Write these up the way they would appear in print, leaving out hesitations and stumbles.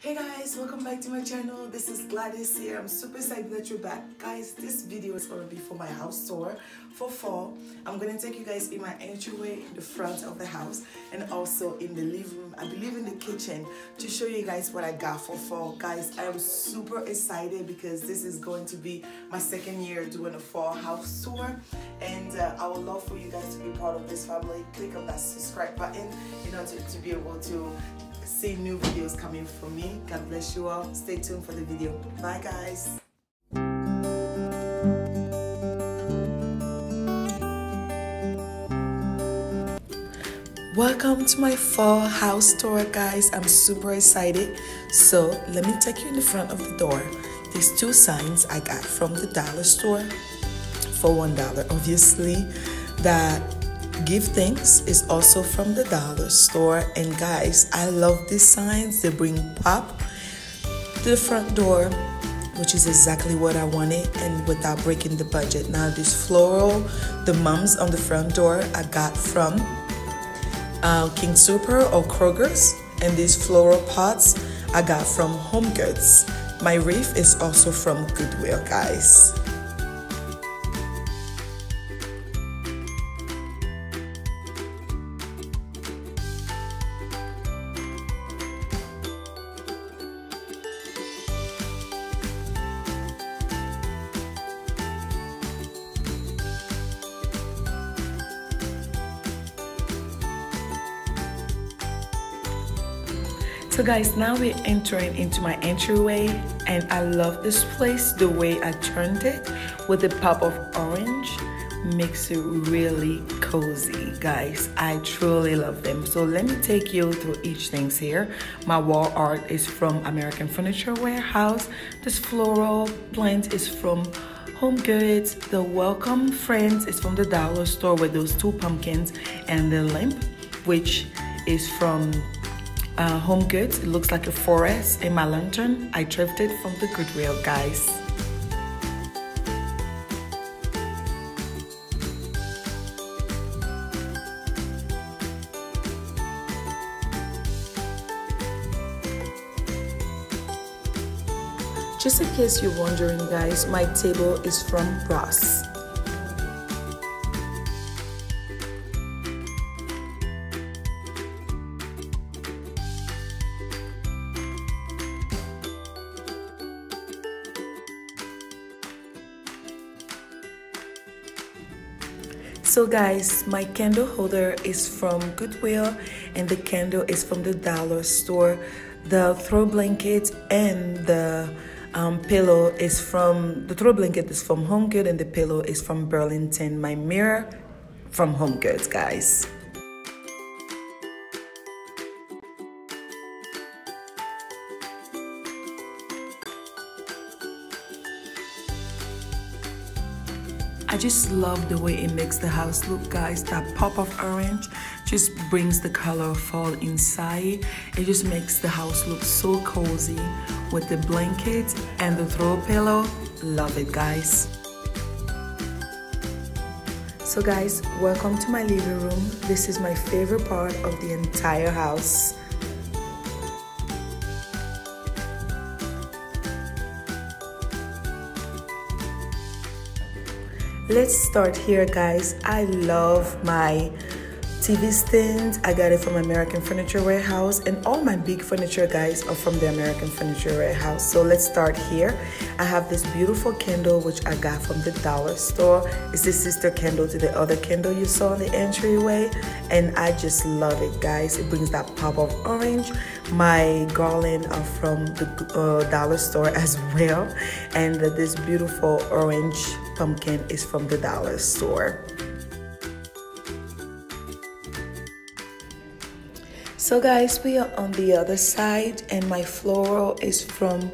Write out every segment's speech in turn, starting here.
Hey guys, welcome back to my channel. This is Gladys here. I'm super excited that you're back. Guys, this video is going to be for my house tour for fall. I'm going to take you guys in my entryway in the front of the house and also in the living room, I believe in the kitchen, to show you guys what I got for fall. Guys, I am super excited because this is going to be my second year doing a fall house tour, and I would love for you guys to be part of this family. Click on that subscribe button, to be able to see new videos coming from me. God bless you all. Stay tuned for the video. Bye guys. Welcome to my fall house tour, guys. I'm super excited. So let me take you in the front of the door. These two signs I got from the dollar store for $1, obviously. That give thanks is also from the dollar store, and guys, I love these signs. They bring pop to the front door, which is exactly what I wanted, and without breaking the budget. Now this floral, the mums on the front door, I got from King Super or Kroger's, and these floral pots I got from Home Goods. My wreath is also from Goodwill, guys. So guys, now we're entering into my entryway, and I love this place. The way I turned it with a pop of orange makes it really cozy, guys. I truly love them. So let me take you through each things here. My wall art is from American Furniture Warehouse. This floral plant is from Home Goods. The welcome friends is from the dollar store with those two pumpkins, and the lamp, which is from Home Goods. It looks like a forest. And my lantern, I thrifted from the Goodwill, guys. Just in case you're wondering, guys, my table is from Ross. So guys, my candle holder is from Goodwill, and the candle is from the dollar store. The throw blanket and the pillow is from, the throw blanket is from Home Goods, and the pillow is from Burlington. My mirror from Home Goods, guys. I just love the way it makes the house look, guys. That pop of orange just brings the color of fall inside. It just makes the house look so cozy with the blanket and the throw pillow. Love it, guys. So guys, welcome to my living room. This is my favorite part of the entire house. Let's start here, guys. I love my TV stand. I got it from American Furniture Warehouse, and all my big furniture, guys, are from the American Furniture Warehouse. So let's start here. I have this beautiful candle which I got from the dollar store. It's the sister candle to the other candle you saw in the entryway, and I just love it, guys. It brings that pop of orange. My garland are from the dollar store as well, and this beautiful orange pumpkin is from the dollar store. So guys, we are on the other side, and my floral is from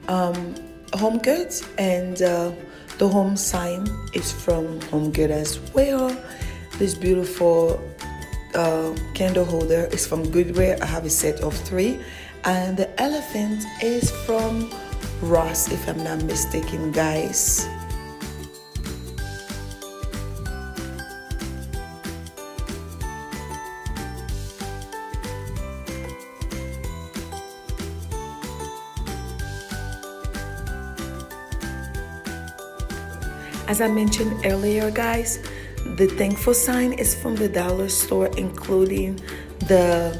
Home Goods, and the home sign is from Home Goods as well. This beautiful candle holder is from Goodwill. I have a set of 3, and the elephant is from Ross, if I'm not mistaken, guys. As I mentioned earlier, guys, the thankful sign is from the dollar store, including the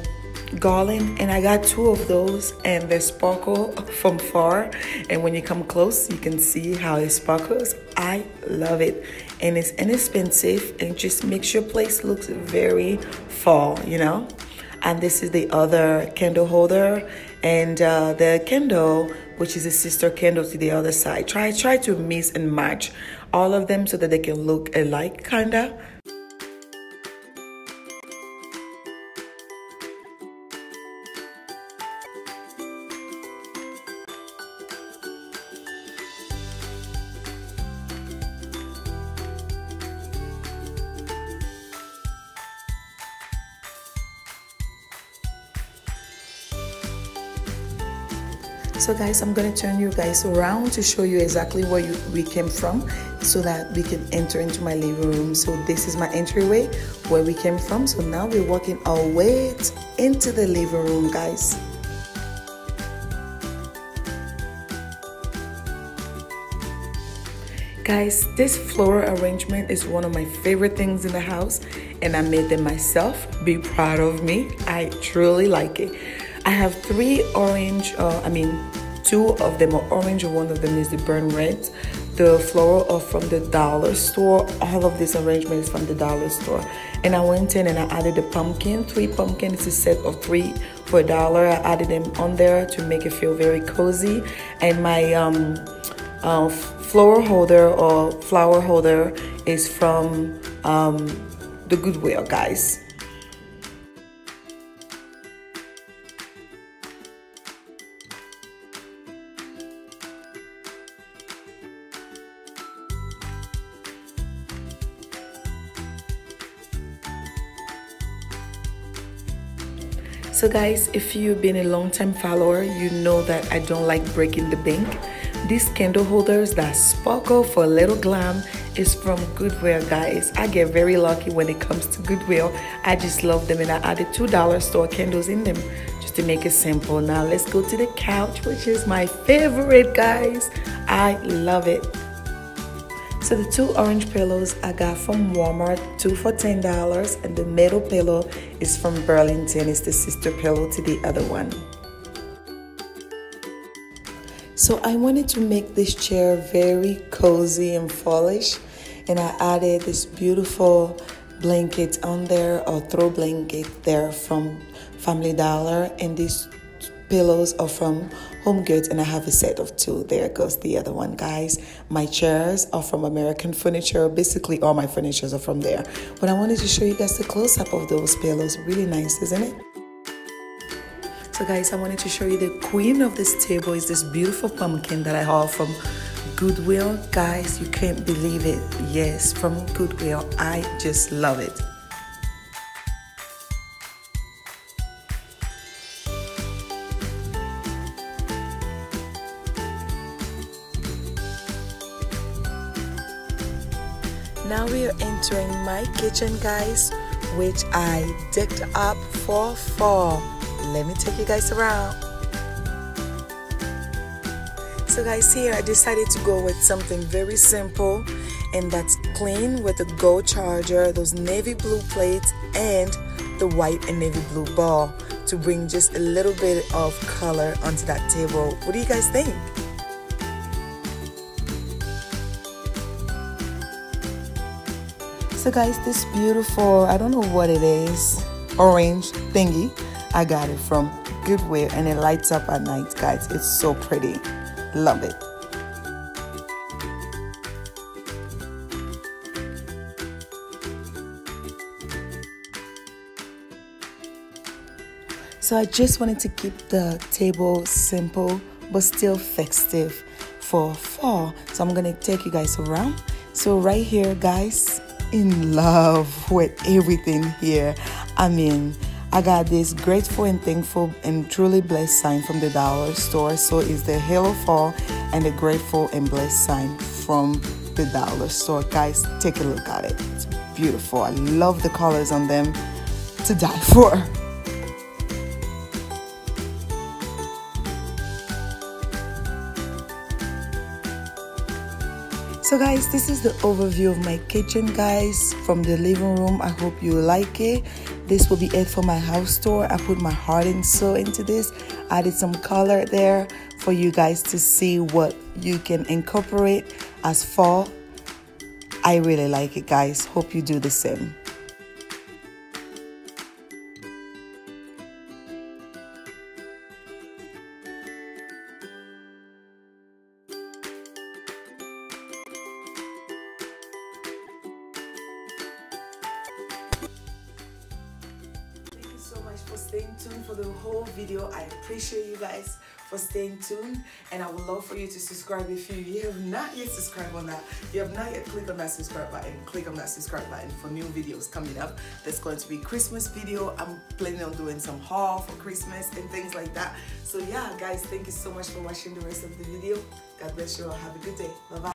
garland, and I got 2 of those, and they sparkle from far, and when you come close you can see how it sparkles. I love it, and it's inexpensive, and it just makes your place looks very fall, you know. And this is the other candle holder, and the candle, which is a sister candle to the other side. Try to mix and match all of them so that they can look alike, kinda. So guys, I'm gonna turn you guys around to show you exactly where we came from so that we can enter into my living room. So this is my entryway where we came from. So now we're walking our way into the living room, guys. Guys, this floral arrangement is one of my favorite things in the house, and I made them myself. Be proud of me. I truly like it. I have 3 orange, 2 of them are orange, and 1 of them is the burnt red. The floral are from the dollar store. All of this arrangement is from the dollar store. And I went in and I added the pumpkin, 3 pumpkins. It's a set of 3 for $1. I added them on there to make it feel very cozy. And my flower holder or flower holder is from the Goodwill, guys. So guys, if you've been a long-time follower, you know that I don't like breaking the bank. These candle holders that sparkle for a little glam is from Goodwill, guys. I get very lucky when it comes to Goodwill. I just love them, and I added $2 store candles in them just to make it simple. Now let's go to the couch, which is my favorite, guys. I love it. So the 2 orange pillows I got from Walmart, 2 for $10, and the middle pillow is from Burlington. It's the sister pillow to the other one. So I wanted to make this chair very cozy and fallish, and I added this beautiful blanket on there, or throw blanket there from Family Dollar, and these pillows are from Home Goods, and I have a set of 2. There goes the other one, guys. My chairs are from American Furniture. Basically all my furnitures are from there, but I wanted to show you guys the close-up of those pillows. Really nice, isn't it? So guys, I wanted to show you the queen of this table is this beautiful pumpkin that I hauled from Goodwill. Guys, you can't believe it. Yes, from Goodwill. I just love it. Now we are entering my kitchen, guys, which I decked up for fall. Let me take you guys around. So guys, here I decided to go with something very simple, and that's clean, with a gold charger, those navy blue plates, and the white and navy blue ball to bring just a little bit of color onto that table. What do you guys think? So guys, this beautiful, I don't know what it is, orange thingy, I got it from Goodwill, and it lights up at night, guys. It's so pretty. Love it. So I just wanted to keep the table simple but still festive for fall. So I'm gonna take you guys around. So right here, guys, in love with everything here. I mean, I got this grateful and thankful and truly blessed sign from the dollar store. So it's the Hello Fall and the grateful and blessed sign from the dollar store. Guys, take a look at it. It's beautiful. I love the colors on them to die for. So guys, this is the overview of my kitchen, guys, from the living room. I hope you like it. This will be it for my house tour. I put my heart and soul into this. Added some color there for you guys to see what you can incorporate as fall. I really like it, guys. Hope you do the same. So much for staying tuned for the whole video. I appreciate you guys for staying tuned, and I would love for you to subscribe if you have not yet subscribed on that. You have not yet clicked on that subscribe button. Click on that subscribe button for new videos coming up. There's going to be Christmas video. I'm planning on doing some haul for Christmas and things like that. So yeah, guys, thank you so much for watching the rest of the video. God bless you all. Have a good day. Bye bye.